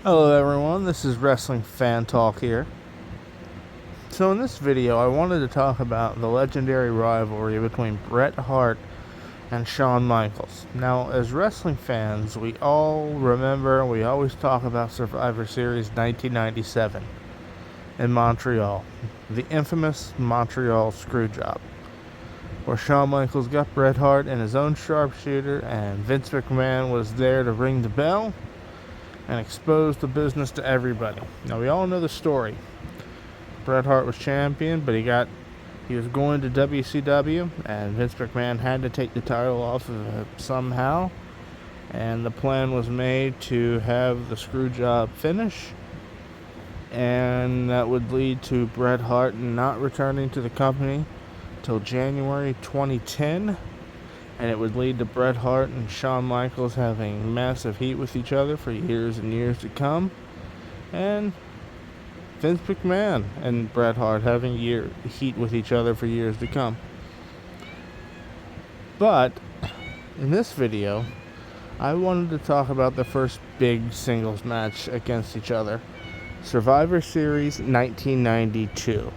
Hello everyone, this is Wrestling Fan Talk here. So in this video, I wanted to talk about the legendary rivalry between Bret Hart and Shawn Michaels. Now, as wrestling fans, we all remember, we always talk about Survivor Series 1997 in Montreal, the infamous Montreal Screwjob, where Shawn Michaels got Bret Hart in his own sharpshooter and Vince McMahon was there to ring the bell and expose the business to everybody. Now, we all know the story. Bret Hart was champion, but he was going to WCW, and Vince McMahon had to take the title off of it somehow. And the plan was made to have the screw job finish, and that would lead to Bret Hart not returning to the company till January 2010. And it would lead to Bret Hart and Shawn Michaels having massive heat with each other for years and years to come. And Vince McMahon and Bret Hart having heat with each other for years to come. But in this video, I wanted to talk about the first big singles match against each other. Survivor Series 1992.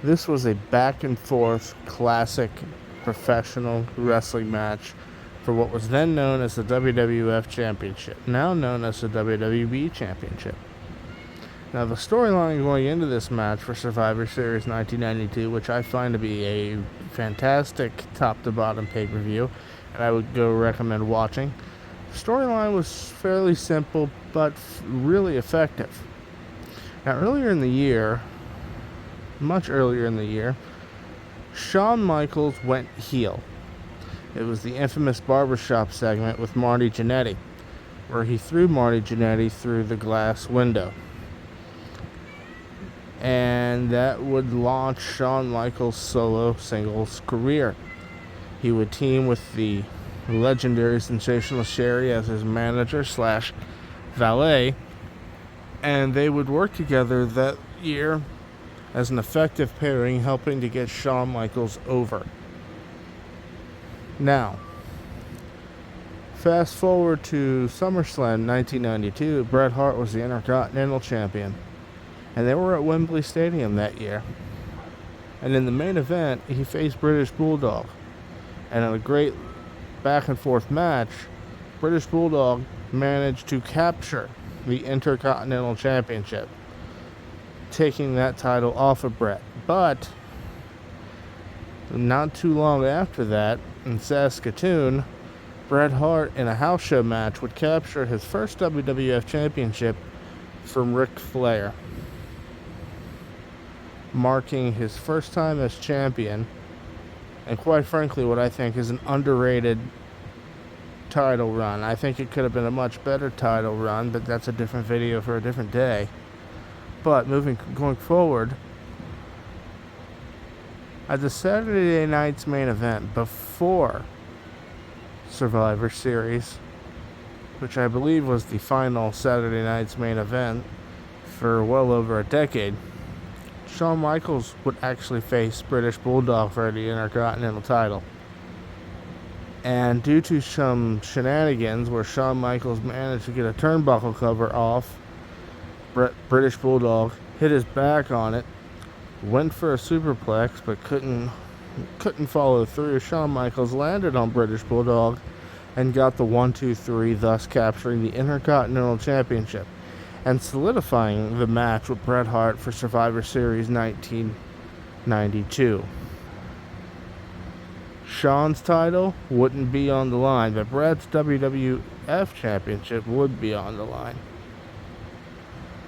This was a back and forth classic professional wrestling match for what was then known as the WWF Championship, now known as the WWE Championship. Now, the storyline going into this match for Survivor Series 1992, which I find to be a fantastic top-to-bottom pay-per-view, and I would go recommend watching, the storyline was fairly simple, but really effective. Now, much earlier in the year, Shawn Michaels went heel. It was the infamous barbershop segment with Marty Jannetty, where he threw Marty Jannetty through the glass window. And that would launch Shawn Michaels' solo singles career. He would team with the legendary Sensational Sherry as his manager / valet, and they would work together that year as an effective pairing, helping to get Shawn Michaels over. Now, fast forward to SummerSlam 1992, Bret Hart was the Intercontinental Champion, and they were at Wembley Stadium that year. And in the main event, he faced British Bulldog. And in a great back and forth match, British Bulldog managed to capture the Intercontinental Championship, taking that title off of Bret. But not too long after that, in Saskatoon, Bret Hart in a house show match would capture his first WWF Championship from Ric Flair, marking his first time as champion, and quite frankly what I think is an underrated title run. I think it could have been a much better title run, but that's a different video for a different day. But going forward, at the Saturday night's main event before Survivor Series, which I believe was the final Saturday night's main event for well over a decade, Shawn Michaels would actually face British Bulldog for the Intercontinental title. And due to some shenanigans where Shawn Michaels managed to get a turnbuckle cover off, British Bulldog hit his back on it, went for a superplex, but couldn't follow through. Shawn Michaels landed on British Bulldog and got the 1-2-3, thus capturing the Intercontinental Championship and solidifying the match with Bret Hart for Survivor Series 1992. Shawn's title wouldn't be on the line, but Bret's WWF Championship would be on the line.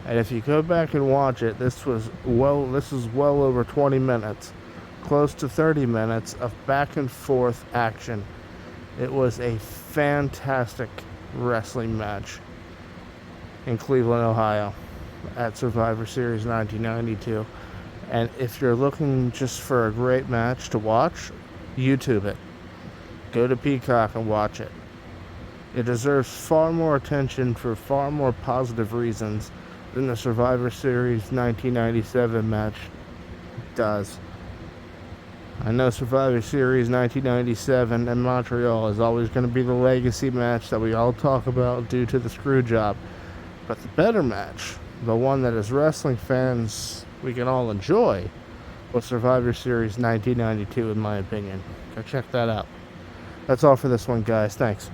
And if you go back and watch it, this is well over 20 minutes, close to 30 minutes of back and forth action. It was a fantastic wrestling match in Cleveland, Ohio, at Survivor Series 1992. And if you're looking just for a great match to watch, YouTube it. Go to Peacock and watch it. It deserves far more attention for far more positive reasons than the Survivor Series 1997 match does. I know Survivor Series 1997 in Montreal is always going to be the legacy match that we all talk about due to the screw job. But the better match, the one that as wrestling fans we can all enjoy, was Survivor Series 1992 in my opinion. Go check that out. That's all for this one, guys. Thanks.